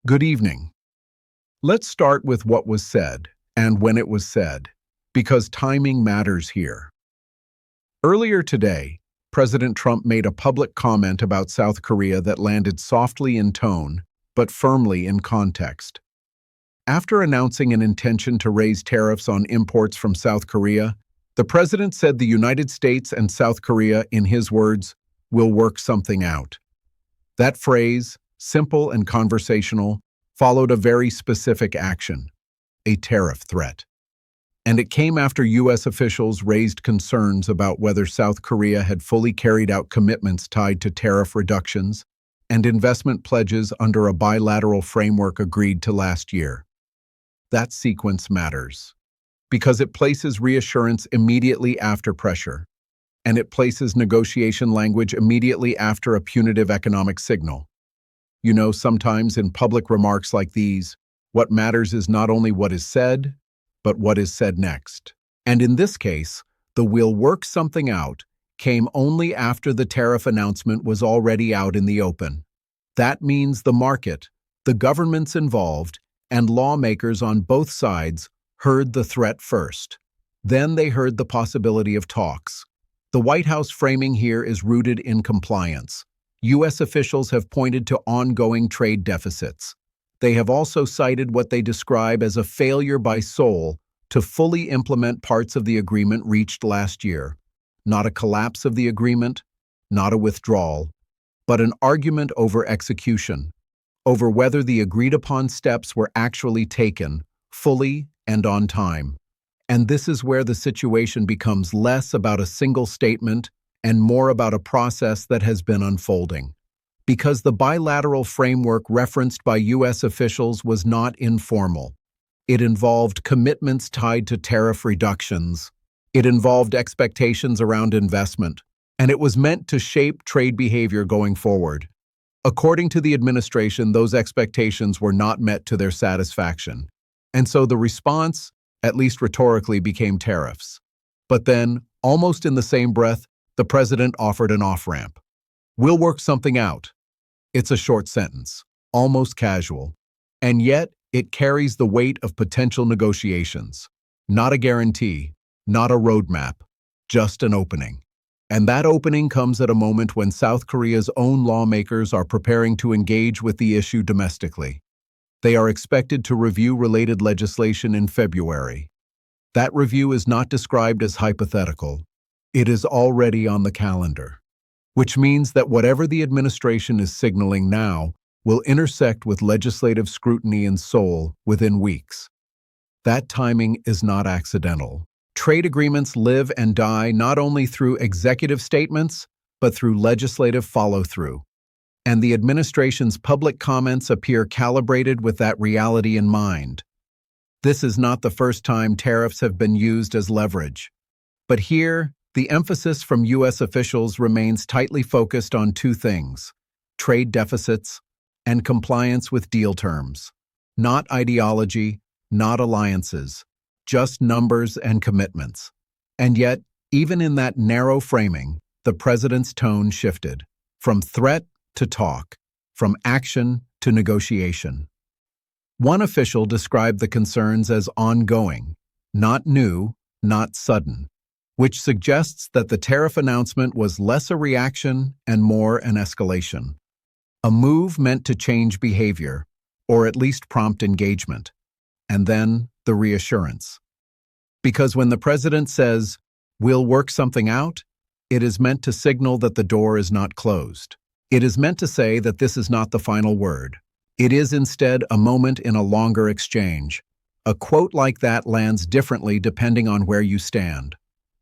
Good evening. Let's start with what was said and when it was said, because timing matters here. Earlier today, President Trump made a public comment about South Korea that landed softly in tone, but firmly in context. After announcing an intention to raise tariffs on imports from South Korea, the president said the United States and South Korea, in his words, will work something out. That phrase, simple and conversational, followed a very specific action, a tariff threat. And it came after U.S. officials raised concerns about whether South Korea had fully carried out commitments tied to tariff reductions and investment pledges under a bilateral framework agreed to last year. That sequence matters, because it places reassurance immediately after pressure, and it places negotiation language immediately after a punitive economic signal. You know, sometimes in public remarks like these, what matters is not only what is said, but what is said next. And in this case, the "we'll work something out" came only after the tariff announcement was already out in the open. That means the market, the governments involved, and lawmakers on both sides heard the threat first. Then they heard the possibility of talks. The White House framing here is rooted in compliance. U.S. officials have pointed to ongoing trade deficits. They have also cited what they describe as a failure by Seoul to fully implement parts of the agreement reached last year. Not a collapse of the agreement, not a withdrawal, but an argument over execution, over whether the agreed-upon steps were actually taken, fully and on time. And this is where the situation becomes less about a single statement and more about a process that has been unfolding. Because the bilateral framework referenced by U.S. officials was not informal. It involved commitments tied to tariff reductions. It involved expectations around investment. And it was meant to shape trade behavior going forward. According to the administration, those expectations were not met to their satisfaction. And so the response, at least rhetorically, became tariffs. But then, almost in the same breath, the president offered an off-ramp. "We'll work something out." It's a short sentence, almost casual, and yet it carries the weight of potential negotiations. Not a guarantee, not a roadmap, just an opening. And that opening comes at a moment when South Korea's own lawmakers are preparing to engage with the issue domestically. They are expected to review related legislation in February. That review is not described as hypothetical. It is already on the calendar, which means that whatever the administration is signaling now will intersect with legislative scrutiny in Seoul within weeks. That timing is not accidental. Trade agreements live and die not only through executive statements, but through legislative follow-through. And the administration's public comments appear calibrated with that reality in mind. This is not the first time tariffs have been used as leverage. But here, the emphasis from U.S. officials remains tightly focused on two things: trade deficits and compliance with deal terms. Not ideology, not alliances, just numbers and commitments. And yet, even in that narrow framing, the president's tone shifted, from threat to talk, from action to negotiation. One official described the concerns as ongoing, not new, not sudden, which suggests that the tariff announcement was less a reaction and more an escalation. A move meant to change behavior, or at least prompt engagement. And then the reassurance. Because when the president says, "We'll work something out," it is meant to signal that the door is not closed. It is meant to say that this is not the final word. It is instead a moment in a longer exchange. A quote like that lands differently depending on where you stand.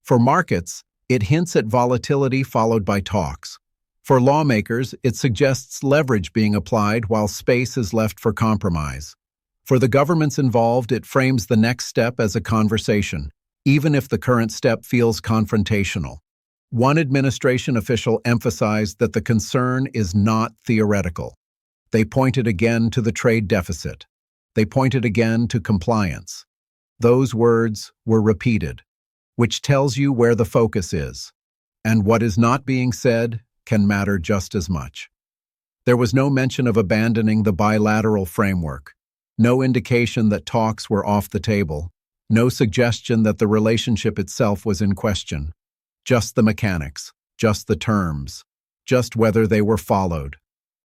For markets, it hints at volatility followed by talks. For lawmakers, it suggests leverage being applied while space is left for compromise. For the governments involved, it frames the next step as a conversation, even if the current step feels confrontational. One administration official emphasized that the concern is not theoretical. They pointed again to the trade deficit. They pointed again to compliance. Those words were repeated, which tells you where the focus is. And what is not being said can matter just as much. There was no mention of abandoning the bilateral framework, no indication that talks were off the table, no suggestion that the relationship itself was in question. Just the mechanics, just the terms, just whether they were followed.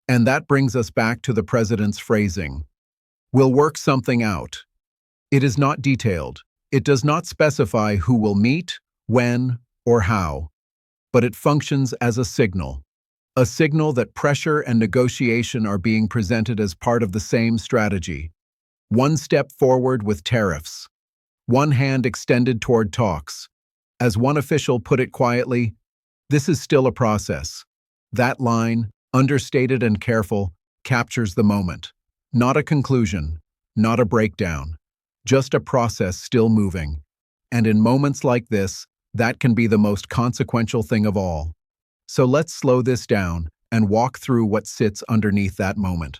And that brings us back to the president's phrasing. We'll work something out. It is not detailed. It does not specify who will meet, when, or how. But it functions as a signal that pressure and negotiation are being presented as part of the same strategy. One step forward with tariffs. One hand extended toward talks. As one official put it quietly, this is still a process. That line, understated and careful, captures the moment. Not a conclusion, not a breakdown, just a process still moving. And in moments like this, that can be the most consequential thing of all. So let's slow this down and walk through what sits underneath that moment.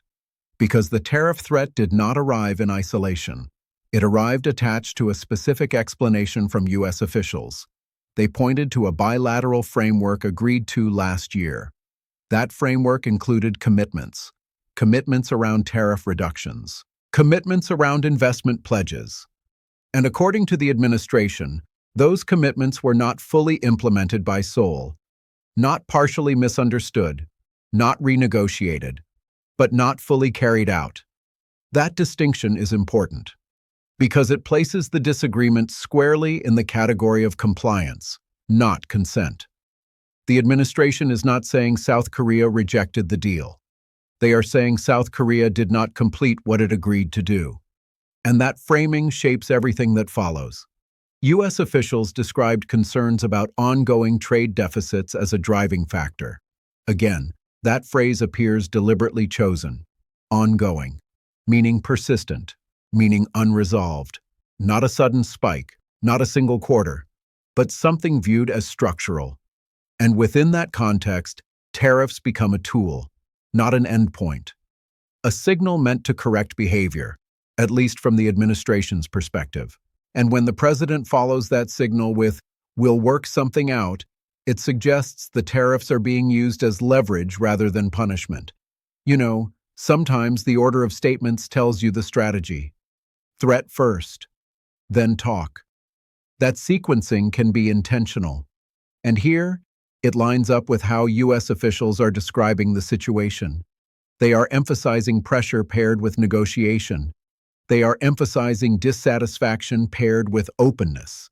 Because the tariff threat did not arrive in isolation. It arrived attached to a specific explanation from U.S. officials. They pointed to a bilateral framework agreed to last year. That framework included commitments around tariff reductions, commitments around investment pledges. And according to the administration, those commitments were not fully implemented by Seoul, not partially misunderstood, not renegotiated, but not fully carried out. That distinction is important because it places the disagreement squarely in the category of compliance, not consent. The administration is not saying South Korea rejected the deal. They are saying South Korea did not complete what it agreed to do. And that framing shapes everything that follows. U.S. officials described concerns about ongoing trade deficits as a driving factor. Again, that phrase appears deliberately chosen. Ongoing, meaning persistent, meaning unresolved. Not a sudden spike, not a single quarter, but something viewed as structural. And within that context, tariffs become a tool, not an endpoint. A signal meant to correct behavior, at least from the administration's perspective. And when the president follows that signal with, "We'll work something out," it suggests the tariffs are being used as leverage rather than punishment. You know, sometimes the order of statements tells you the strategy. Threat first, then talk. That sequencing can be intentional. And here, it lines up with how U.S. officials are describing the situation. They are emphasizing pressure paired with negotiation. They are emphasizing dissatisfaction paired with openness.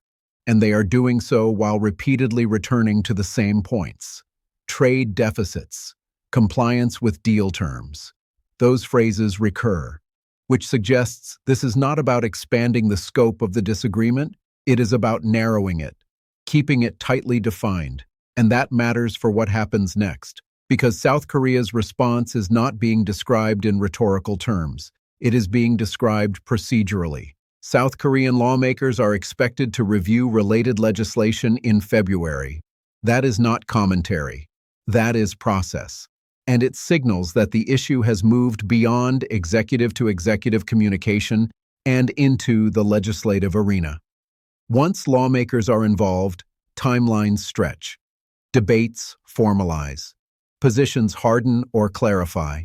And they are doing so while repeatedly returning to the same points. Trade deficits, compliance with deal terms. Those phrases recur, which suggests this is not about expanding the scope of the disagreement, it is about narrowing it, keeping it tightly defined. And that matters for what happens next, because South Korea's response is not being described in rhetorical terms. It is being described procedurally. South Korean lawmakers are expected to review related legislation in February. That is not commentary. That is process. And it signals that the issue has moved beyond executive-to-executive communication and into the legislative arena. Once lawmakers are involved, timelines stretch. Debates formalize. Positions harden or clarify.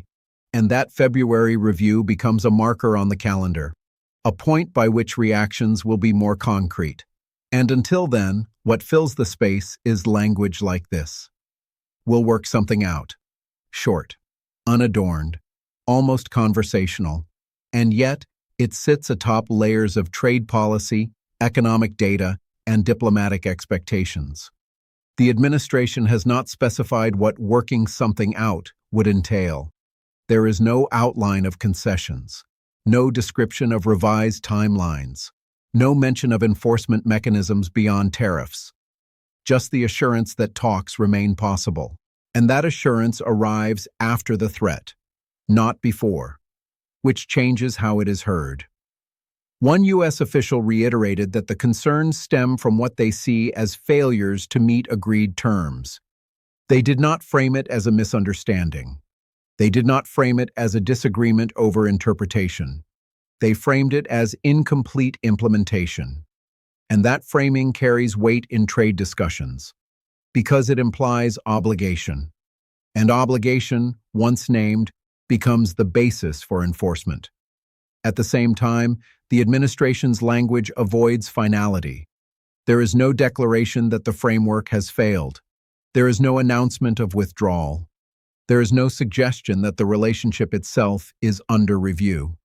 And that February review becomes a marker on the calendar, a point by which reactions will be more concrete. And until then, what fills the space is language like this. We'll work something out. Short, unadorned, almost conversational. And yet, it sits atop layers of trade policy, economic data, and diplomatic expectations. The administration has not specified what working something out would entail. There is no outline of concessions, no description of revised timelines, no mention of enforcement mechanisms beyond tariffs, just the assurance that talks remain possible. And that assurance arrives after the threat, not before, which changes how it is heard. One U.S. official reiterated that the concerns stem from what they see as failures to meet agreed terms. They did not frame it as a misunderstanding. They did not frame it as a disagreement over interpretation. They framed it as incomplete implementation. And that framing carries weight in trade discussions, because it implies obligation. and obligation, once named, becomes the basis for enforcement. At the same time, the administration's language avoids finality. There is no declaration that the framework has failed. There is no announcement of withdrawal. There is no suggestion that the relationship itself is under review.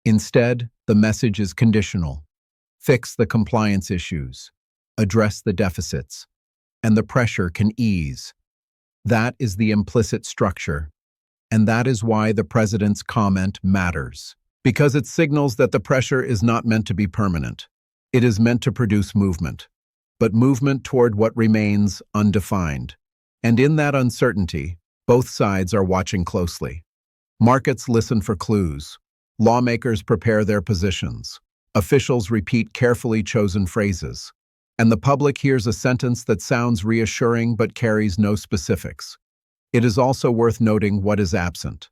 Instead, the message is conditional. Fix the compliance issues, address the deficits, and the pressure can ease. That is the implicit structure, and that is why the president's comment matters. Because it signals that the pressure is not meant to be permanent. It is meant to produce movement, but movement toward what remains undefined. And in that uncertainty, both sides are watching closely. Markets listen for clues. Lawmakers prepare their positions. Officials repeat carefully chosen phrases. And the public hears a sentence that sounds reassuring but carries no specifics. It is also worth noting what is absent.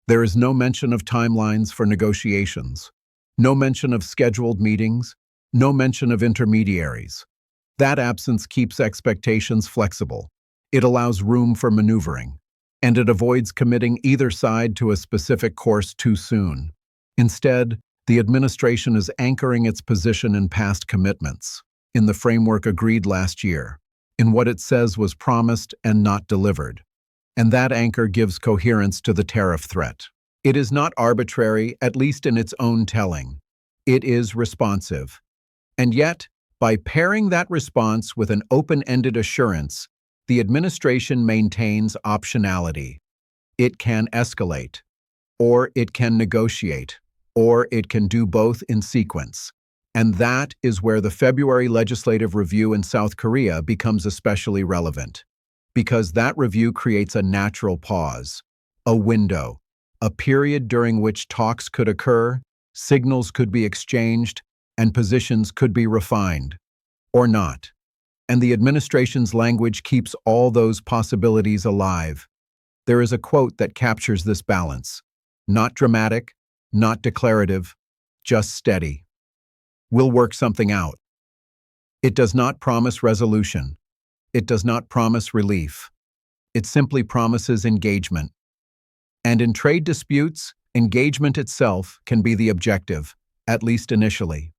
There is no mention of timelines for negotiations, no mention of scheduled meetings, no mention of intermediaries. That absence keeps expectations flexible. It allows room for maneuvering, and it avoids committing either side to a specific course too soon. Instead, the administration is anchoring its position in past commitments, in the framework agreed last year, in what it says was promised and not delivered. And that anchor gives coherence to the tariff threat. It is not arbitrary, at least in its own telling. It is responsive. And yet, by pairing that response with an open-ended assurance, the administration maintains optionality. It can escalate, or it can negotiate, or it can do both in sequence. And that is where the February legislative review in South Korea becomes especially relevant. Because that review creates a natural pause, a window, a period during which talks could occur, signals could be exchanged, and positions could be refined, or not. And the administration's language keeps all those possibilities alive. There is a quote that captures this balance. Not dramatic, not declarative, just steady. We'll work something out. It does not promise resolution. It does not promise relief. It simply promises engagement. And in trade disputes, engagement itself can be the objective, at least initially.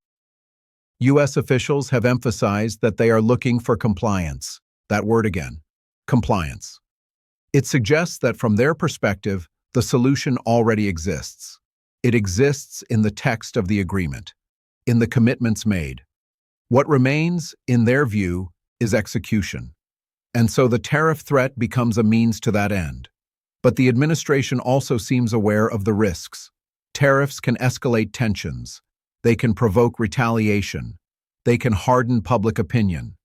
U.S. officials have emphasized that they are looking for compliance. That word again, compliance. It suggests that from their perspective, the solution already exists. It exists in the text of the agreement, in the commitments made. What remains, in their view, is execution. And so the tariff threat becomes a means to that end. But the administration also seems aware of the risks. Tariffs can escalate tensions. They can provoke retaliation. They can harden public opinion,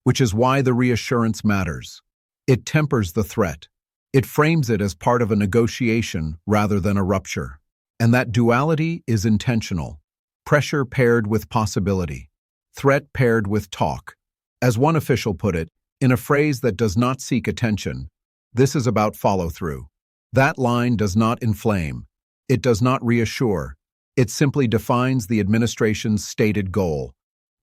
which is why the reassurance matters. It tempers the threat. It frames it as part of a negotiation rather than a rupture. And that duality is intentional. Pressure paired with possibility. Threat paired with talk. As one official put it, in a phrase that does not seek attention, this is about follow-through. That line does not inflame. It does not reassure. It simply defines the administration's stated goal.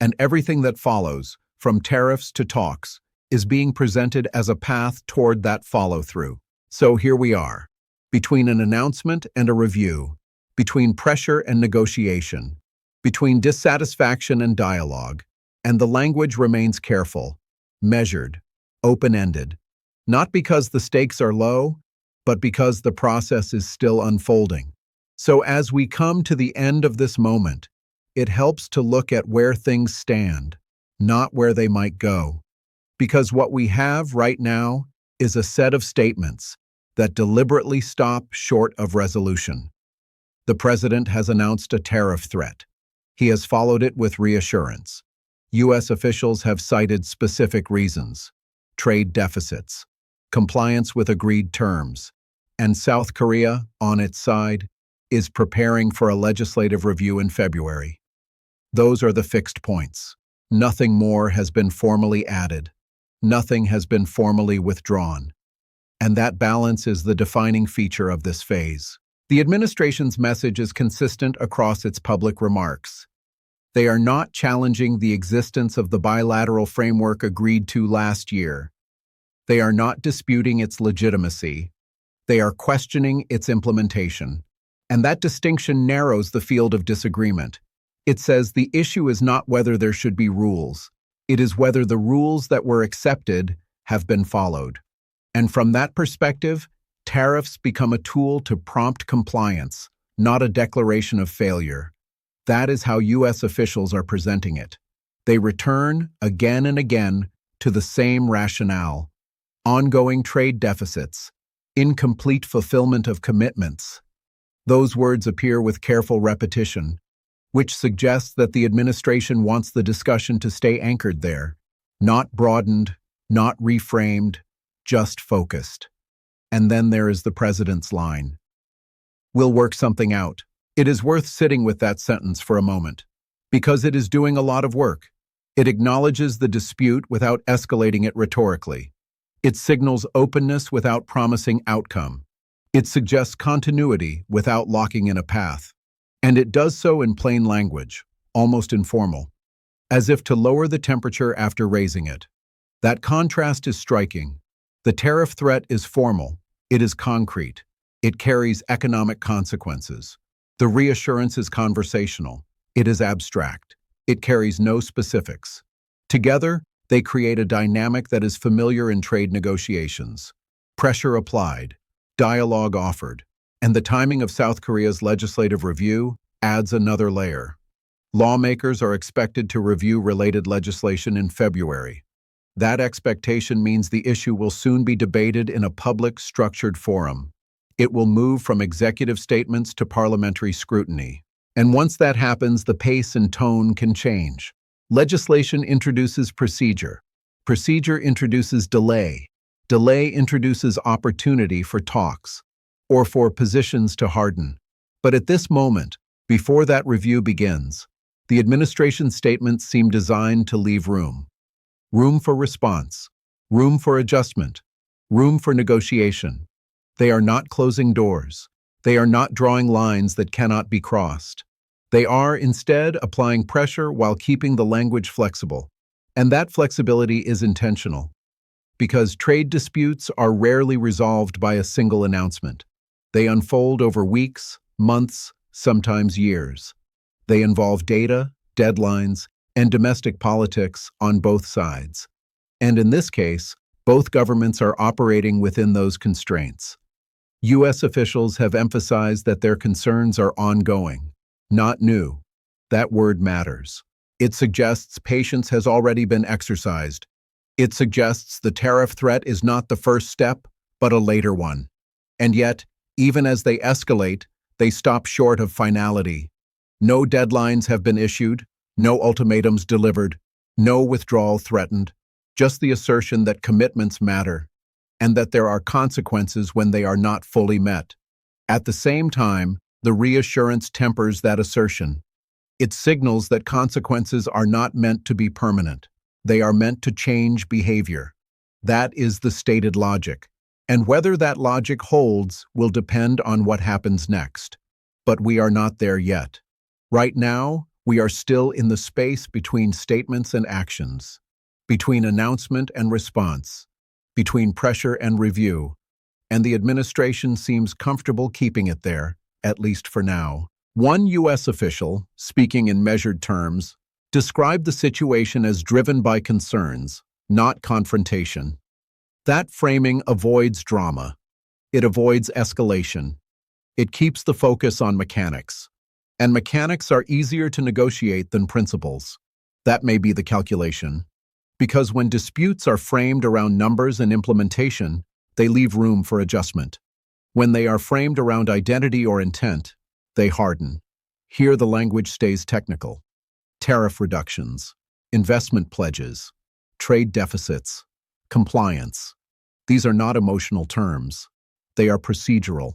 And everything that follows, from tariffs to talks, is being presented as a path toward that follow-through. So here we are, between an announcement and a review, between pressure and negotiation, between dissatisfaction and dialogue, and the language remains careful, measured, open-ended, not because the stakes are low, but because the process is still unfolding. So as we come to the end of this moment, it helps to look at where things stand, not where they might go. Because what we have right now is a set of statements that deliberately stop short of resolution. The president has announced a tariff threat. He has followed it with reassurance. U.S. officials have cited specific reasons: trade deficits, compliance with agreed terms, and South Korea, on its side, is preparing for a legislative review in February. Those are the fixed points. Nothing more has been formally added. Nothing has been formally withdrawn. And that balance is the defining feature of this phase. The administration's message is consistent across its public remarks. They are not challenging the existence of the bilateral framework agreed to last year. They are not disputing its legitimacy. They are questioning its implementation. And that distinction narrows the field of disagreement. It says the issue is not whether there should be rules. It is whether the rules that were accepted have been followed. And from that perspective, tariffs become a tool to prompt compliance, not a declaration of failure. That is how U.S. officials are presenting it. They return, again and again, to the same rationale: ongoing trade deficits, incomplete fulfillment of commitments. Those words appear with careful repetition, which suggests that the administration wants the discussion to stay anchored there, not broadened, not reframed, just focused. And then there is the president's line: "We'll work something out." It is worth sitting with that sentence for a moment, because it is doing a lot of work. It acknowledges the dispute without escalating it rhetorically. It signals openness without promising outcome. It suggests continuity without locking in a path. And it does so in plain language, almost informal, as if to lower the temperature after raising it. That contrast is striking. The tariff threat is formal. It is concrete. It carries economic consequences. The reassurance is conversational. It is abstract. It carries no specifics. Together, they create a dynamic that is familiar in trade negotiations. Pressure applied, dialogue offered, and the timing of South Korea's legislative review adds another layer. Lawmakers are expected to review related legislation in February. That expectation means the issue will soon be debated in a public, structured forum. It will move from executive statements to parliamentary scrutiny. And once that happens, the pace and tone can change. Legislation introduces procedure. Procedure introduces delay. Delay introduces opportunity for talks, or for positions to harden. But at this moment, before that review begins, the administration's statements seem designed to leave room. Room for response. Room for adjustment. Room for negotiation. They are not closing doors. They are not drawing lines that cannot be crossed. They are, instead, applying pressure while keeping the language flexible. And that flexibility is intentional, because trade disputes are rarely resolved by a single announcement. They unfold over weeks, months, sometimes years. They involve data, deadlines, and domestic politics on both sides. And in this case, both governments are operating within those constraints. U.S. officials have emphasized that their concerns are ongoing, not new. That word matters. It suggests patience has already been exercised. It suggests the tariff threat is not the first step, but a later one. And yet, even as they escalate, they stop short of finality. No deadlines have been issued, no ultimatums delivered, no withdrawal threatened, just the assertion that commitments matter, and that there are consequences when they are not fully met. At the same time, the reassurance tempers that assertion. It signals that consequences are not meant to be permanent. They are meant to change behavior. That is the stated logic. And whether that logic holds will depend on what happens next. But we are not there yet. Right now, we are still in the space between statements and actions, between announcement and response, between pressure and review, and the administration seems comfortable keeping it there, at least for now. One U.S. official, speaking in measured terms, described the situation as driven by concerns, not confrontation. That framing avoids drama. It avoids escalation. It keeps the focus on mechanics. And mechanics are easier to negotiate than principles. That may be the calculation. Because when disputes are framed around numbers and implementation, they leave room for adjustment. When they are framed around identity or intent, they harden. Here the language stays technical. Tariff reductions, investment pledges, trade deficits, compliance. These are not emotional terms. They are procedural.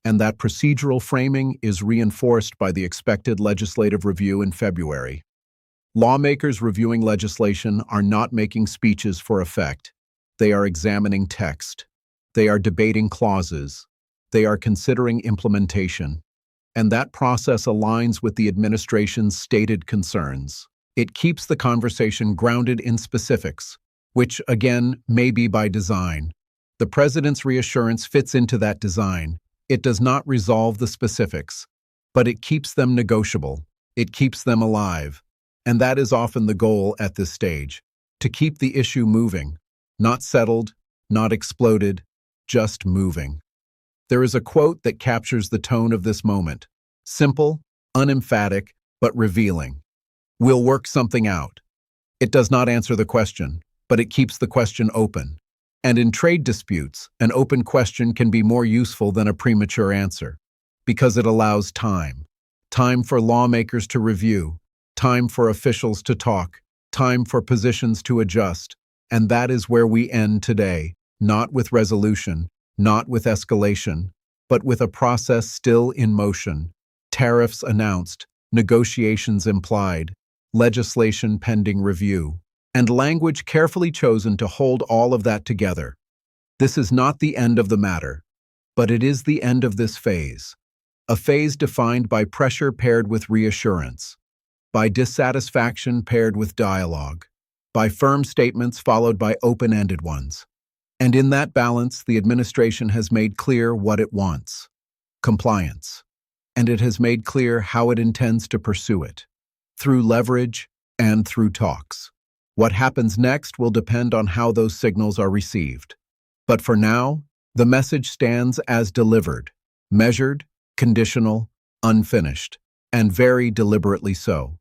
And that procedural framing is reinforced by the expected legislative review in February. Lawmakers reviewing legislation are not making speeches for effect. They are examining text. They are debating clauses. They are considering implementation. And that process aligns with the administration's stated concerns. It keeps the conversation grounded in specifics, which, again, may be by design. The president's reassurance fits into that design. It does not resolve the specifics, but it keeps them negotiable. It keeps them alive. And that is often the goal at this stage, to keep the issue moving, not settled, not exploded, just moving. There is a quote that captures the tone of this moment. Simple, unemphatic, but revealing. We'll work something out. It does not answer the question, but it keeps the question open. And in trade disputes, an open question can be more useful than a premature answer, because it allows time. Time for lawmakers to review, time for officials to talk, time for positions to adjust. And that is where we end today, not with resolution, not with escalation, but with a process still in motion. Tariffs announced, negotiations implied, legislation pending review, and language carefully chosen to hold all of that together. This is not the end of the matter, but it is the end of this phase. A phase defined by pressure paired with reassurance, by dissatisfaction paired with dialogue, by firm statements followed by open-ended ones. And in that balance, the administration has made clear what it wants: compliance. And it has made clear how it intends to pursue it, through leverage and through talks. What happens next will depend on how those signals are received. But for now, the message stands as delivered, measured, conditional, unfinished, and very deliberately so.